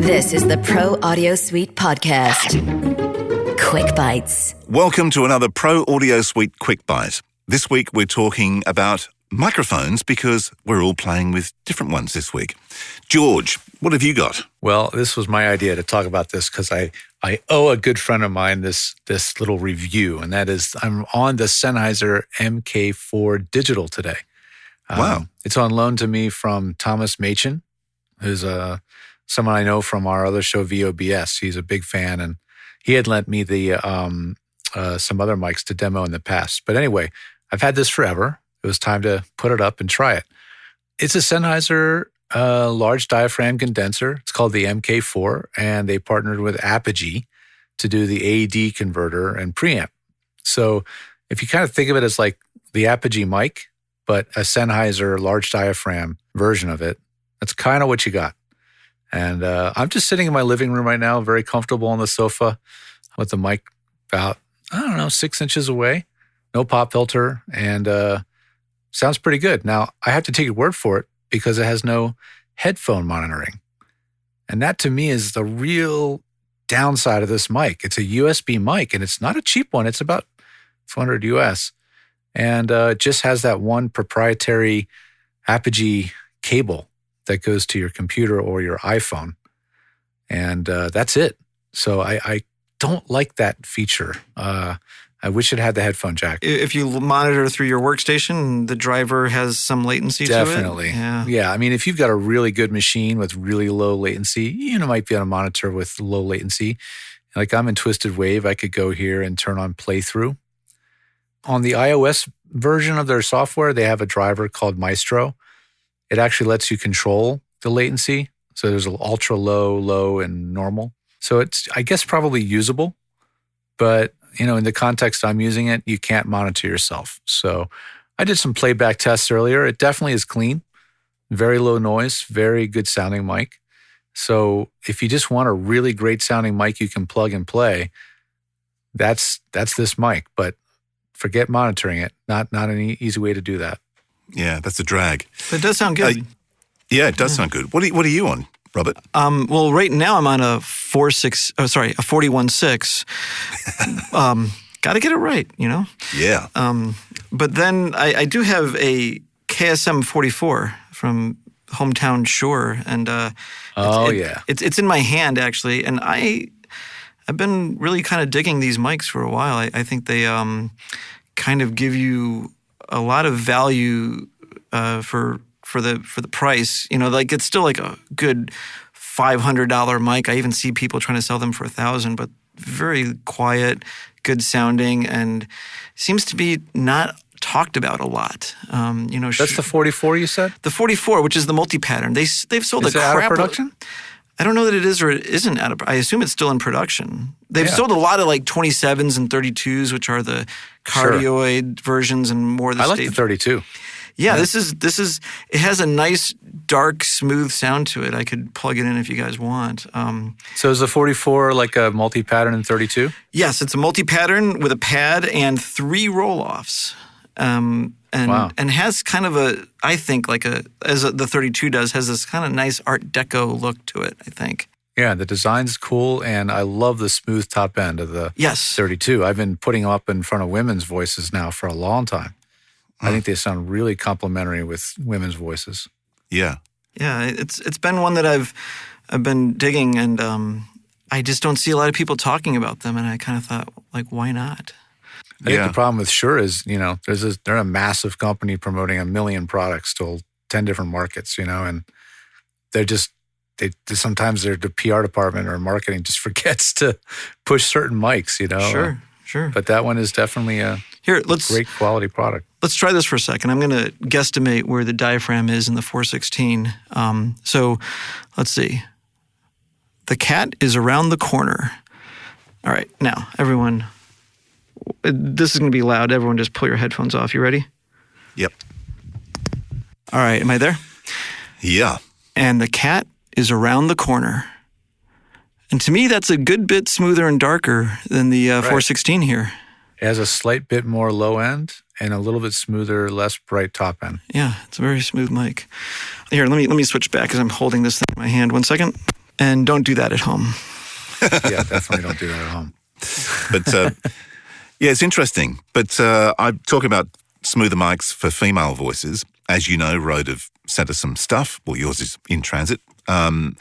This is the Pro Audio Suite podcast. Quick Bites. Welcome to another Pro Audio Suite Quick Bite. This week we're talking about microphones because we're all playing with different ones this week. George, what have you got? Well, this was my idea to talk about this because I owe a good friend of mine this little review, and that is I'm on the Sennheiser MK4 Digital today. Wow. It's on loan to me from Thomas Machin, who's someone I know from our other show, VOBS. He's a big fan, and he had lent me the some other mics to demo in the past. But anyway, I've had this forever. It was time to put it up and try it. It's a Sennheiser large diaphragm condenser. It's called the MK4, and they partnered with Apogee to do the AD converter and preamp. So if you kind of think of it as like the Apogee mic, but a Sennheiser large diaphragm version of it, that's kind of what you got. And I'm just sitting in my living room right now, very comfortable on the sofa with the mic about, 6 inches away, no pop filter, and sounds pretty good. Now, I have to take your word for it because it has no headphone monitoring. And that to me is the real downside of this mic. It's a USB mic, and it's not a cheap one. It's about $400 US. And it just has that one proprietary Apogee cable that goes to your computer or your iPhone. And that's it. So I don't like that feature. I wish it had the headphone jack. If you monitor through your workstation, the driver has some latency Definitely. to it? Yeah. I mean, if you've got a really good machine with really low latency, you might be able to monitor with low latency. Like I'm in Twisted Wave, I could go here and turn on playthrough. On the iOS version of their software, they have a driver called Maestro. It actually lets you control the latency. So there's an ultra low, low, and normal. So it's, I guess, probably usable. But, in the context I'm using it, you can't monitor yourself. So I did some playback tests earlier. It definitely is clean, very low noise, very good sounding mic. So if you just want a really great sounding mic you can plug and play, that's this mic. But forget monitoring it. Not an easy way to do that. Yeah, that's a drag. But it does sound good. Yeah, it does sound good. What are you on, Robert? Well, right now I'm on a 41.6. Got to get it right, Yeah. But then I do have a KSM 44 from Hometown Shure, and it's in my hand actually, and I've been really kind of digging these mics for a while. I think they kind of give you a lot of value for the price. Like it's still like a good $500 mic. I even see people trying to sell them for $1,000, but very quiet, good sounding, and seems to be not talked about a lot. That's the 44 you said? The 44, which is the multi-pattern. They've sold is a crap. Out of production? I don't know that it is or it isn't out of. I assume it's still in production. They've sold a lot of like 27s and 32s, which are the cardioid versions and more the I like the 32. Yeah, this is. It has a nice, dark, smooth sound to it. I could plug it in if you guys want. So is the 44 like a multi-pattern in 32? Yes, it's a multi-pattern with a pad and 3 roll-offs. And has kind of the 32 does, has this kind of nice Art Deco look to it, I think. Yeah, the design's cool, and I love the smooth top end of the 32. I've been putting them up in front of women's voices now for a long time. I think they sound really complimentary with women's voices. Yeah. Yeah, it's been one that I've been digging, and I just don't see a lot of people talking about them, and I kind of thought, like, why not? I think the problem with Shure is, they're a massive company promoting 1 million products to 10 different markets, and they're just, sometimes the PR department or marketing just forgets to push certain mics, Sure. But that one is definitely a great quality product. Let's try this for a second. I'm going to guesstimate where the diaphragm is in the 416. So let's see. The cat is around the corner. All right. Now, everyone, this is going to be loud. Everyone just pull your headphones off. You ready? Yep. All right. Am I there? Yeah. And the cat is around the corner. And to me, that's a good bit smoother and darker than the 416 here. It has a slight bit more low end and a little bit smoother, less bright top end. Yeah, it's a very smooth mic. Here, let me switch back because I'm holding this thing in my hand. 1 second. And don't do that at home. Yeah, definitely don't do that at home. But yeah, it's interesting. But I'm talking about smoother mics for female voices. As you know, Rode have sent us some stuff. Well, yours is in transit. I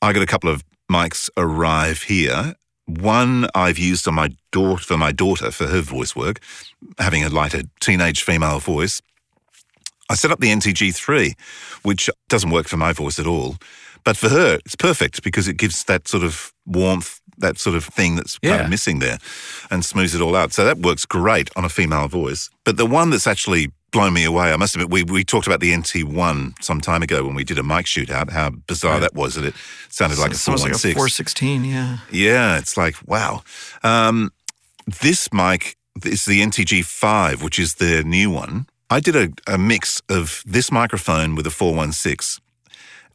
got a couple of mics arrive here. One I've used on my daughter for her voice work, having like a teenage female voice. I set up the NTG3, which doesn't work for my voice at all. But for her, it's perfect because it gives that sort of warmth, that sort of thing that's kind of missing there, and smooths it all out. So that works great on a female voice. But the one that's actually blown me away, I must admit, we talked about the NT1 some time ago when we did a mic shootout, how bizarre that was, that it sounded like a 416. Sounds like a 416, yeah. Yeah, it's like, wow. This mic is the NTG5, which is the new one. I did a mix of this microphone with a 416.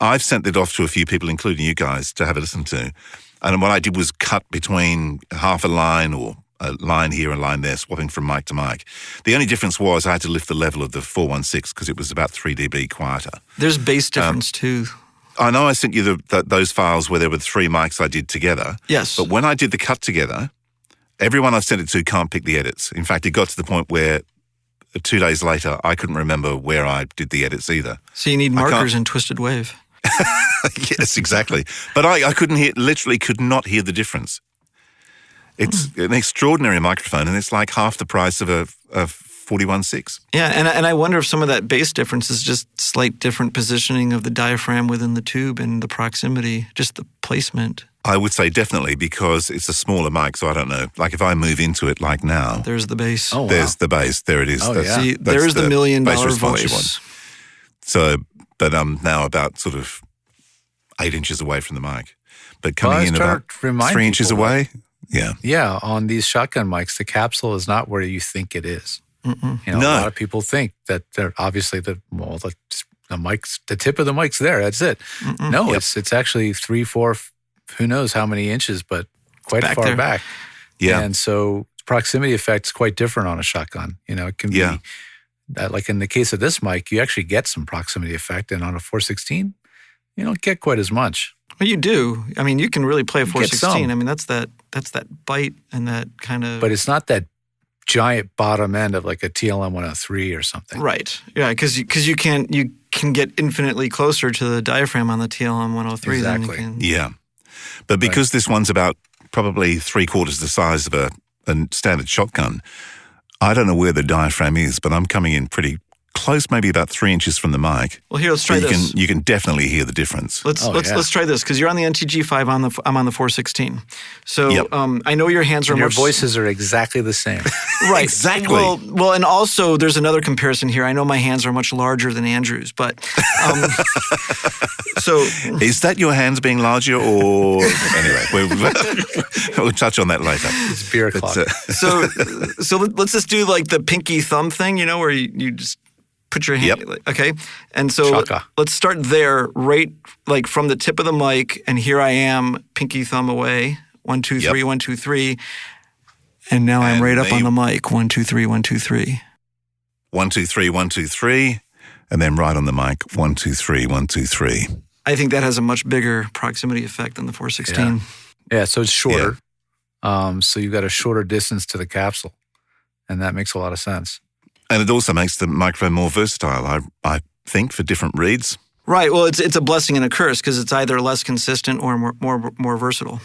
I've sent it off to a few people, including you guys, to have a listen to. And what I did was cut between half a line or a line here and a line there, swapping from mic to mic. The only difference was I had to lift the level of the 416 because it was about 3 dB quieter. There's bass difference too. I know I sent you those files where there were 3 mics I did together. Yes. But when I did the cut together, everyone I've sent it to can't pick the edits. In fact, it got to the point where 2 days later, I couldn't remember where I did the edits either. So you need markers in Twisted Wave. Yes, exactly. But I literally could not hear the difference. It's an extraordinary microphone, and it's like half the price of a 41.6. Yeah, and I wonder if some of that bass difference is just slight different positioning of the diaphragm within the tube and the proximity, just the placement. I would say definitely, because it's a smaller mic, so I don't know. Like if I move into it like now. There's the bass. Oh, wow. There's the bass. There it is. Oh, yeah. See, there's the $1 million voice. So, but I'm now about sort of 8 inches away from the mic. But coming in about 3 inches away. Yeah. Yeah, on these shotgun mics, the capsule is not where you think it is. Mm-mm. You know, a lot of people think that they're obviously the mic's, the tip of the mic's there. That's it. Mm-mm. No, it's actually 3, 4, who knows how many inches, but quite far back. Yeah. And so proximity effect is quite different on a shotgun. You know, it can be like in the case of this mic, you actually get some proximity effect, and on a 416, you don't get quite as much. Well, you do. I mean, you can really play a 416. I mean, that's that bite and that kind of. But it's not that giant bottom end of like a TLM 103 or something. Right. Yeah, because you can get infinitely closer to the diaphragm on the TLM 103 exactly. than you can. Yeah. But because this one's about probably 3/4 the size of a standard shotgun, I don't know where the diaphragm is, but I'm coming in pretty close, maybe about 3 inches from the mic. Well, here, let's try this. You can definitely hear the diffence. Let's try this, because you're on the NTG5. I'm on the 416. So I know your hands are your voices are exactly the same. Right. Exactly. Well, and also there's another comparison here. I know my hands are much larger than Andrew's, but so is that your hands being larger, or anyway? We'll touch on that later. It's beer o'clock. So let's just do like the pinky thumb thing, you know, where you just put your hand. Yep. Okay. And so let's start there, right, like from the tip of the mic, and here I am, pinky thumb away. 1, 2, 3, 1, 2, 3. And now I'm right up on the mic. 1, 2, 3, 1, 2, 3. 1, 2, 3, 1, 2, 3. And then right on the mic, 1, 2, 3, 1, 2, 3. I think that has a much bigger proximity effect than the 416. Yeah, so it's shorter. Yeah. So you've got a shorter distance to the capsule. And that makes a lot of sense. And it also makes the microphone more versatile, I think, for different reads. Right. Well, it's a blessing and a curse, because it's either less consistent or more versatile.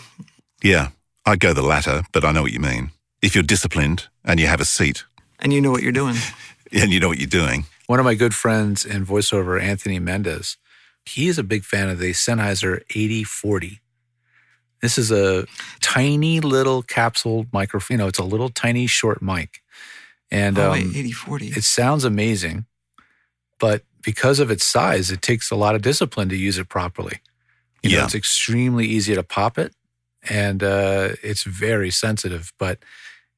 Yeah, I'd go the latter, but I know what you mean. If you're disciplined and you have a seat. And you know what you're doing. And you know what you're doing. One of my good friends in voiceover, Anthony Mendez, he is a big fan of the Sennheiser 8040. This is a tiny little capsule microphone. You know, it's a little tiny short mic. And 8040. It sounds amazing, but because of its size, it takes a lot of discipline to use it properly. You know, it's extremely easy to pop it, and it's very sensitive, but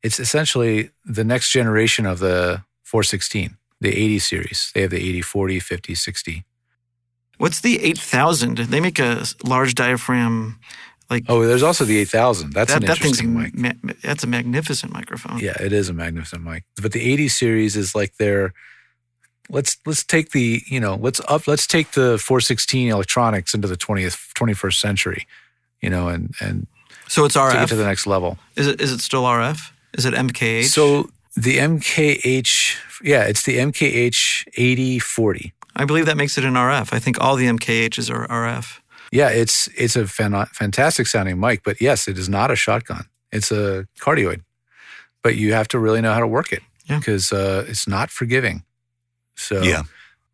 it's essentially the next generation of the 416, the 80 series. They have the 80, 40, 50, 60. What's the 8000? They make a large diaphragm. There's also the 8000. That's an interesting mic. That's a magnificent microphone. Yeah, it is a magnificent mic. But the 80 series is like their let's take the let's take the 416 electronics into the 21st century, and so it's RF. Take it to the next level. Is it still RF? Is it MKH? So the MKH, it's the MKH 8040. I believe that makes it an RF. I think all the MKHs are RF. Yeah, it's a fantastic sounding mic, but yes, it is not a shotgun. It's a cardioid, but you have to really know how to work it because it's not forgiving. So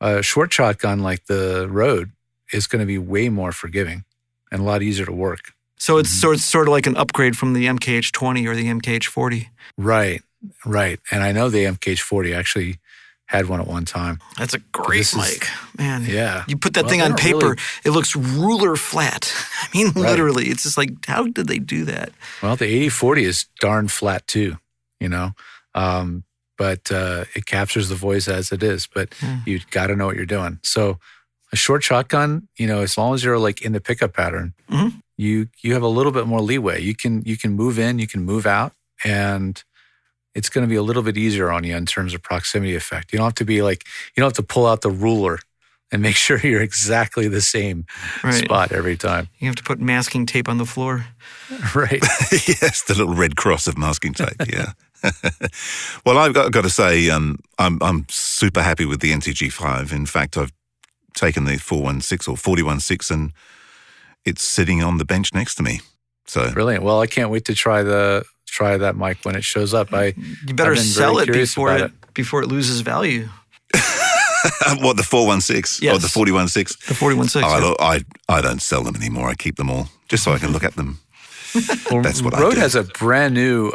a short shotgun like the Rode is going to be way more forgiving and a lot easier to work. So it's sort of like an upgrade from the MKH20 or the MKH40. Right. And I know the MKH40 actually had one at one time. That's a great mic, man. Yeah. You put that thing on paper, it looks ruler flat. I mean, literally, it's just like, how did they do that? Well, the 8040 is darn flat too, but it captures the voice as it is, but you got to know what you're doing. So a short shotgun, as long as you're like in the pickup pattern, you have a little bit more leeway. You can move in, you can move out, and it's going to be a little bit easier on you in terms of proximity effect. You don't have to pull out the ruler and make sure you're exactly the same spot every time. You have to put masking tape on the floor. Right. Yes, the little red cross of masking tape, yeah. Well, I've got to say, I'm super happy with the NTG5. In fact, I've taken the 416 or 416 and it's sitting on the bench next to me. So brilliant. Well, I can't wait to try that mic when it shows up. You better sell it before it loses value. What, the 416? Yes. Or the 416? The 416. I don't sell them anymore. I keep them all just so I can look at them. Well, That's what I do. Rode has a brand new,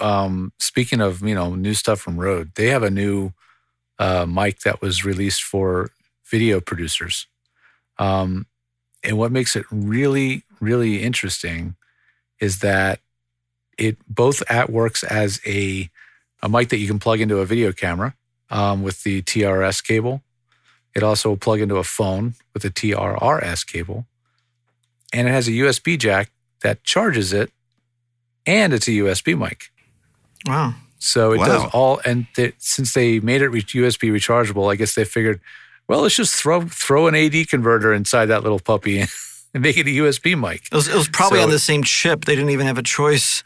speaking of, new stuff from Rode, they have a new mic that was released for video producers. And what makes it really, really interesting is that it both works as a mic that you can plug into a video camera with the TRS cable. It also will plug into a phone with a TRRS cable. And it has a USB jack that charges it, and it's a USB mic. Wow. So it does all, and since they made it USB rechargeable, I guess they figured, well, let's just throw an AD converter inside that little puppy and make it a USB mic. It was probably on the same chip. They didn't even have a choice.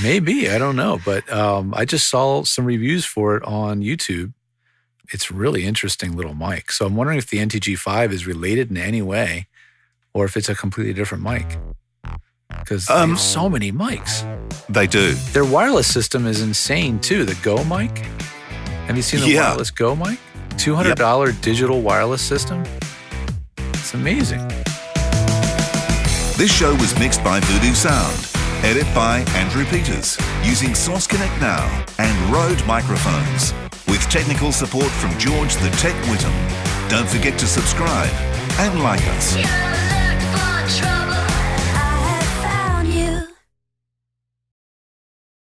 Maybe, I don't know. But I just saw some reviews for it on YouTube. It's a really interesting little mic. So I'm wondering if the NTG5 is related in any way or if it's a completely different mic. Because they have so many mics. They do. Their wireless system is insane too. The Go mic. Have you seen the wireless Go mic? $200 digital wireless system. It's amazing. This show was mixed by Voodoo Sound. Edit by Andrew Peters. Using Source Connect Now and Rode microphones. With technical support from George the Tech Whittam. Don't forget to subscribe and like us.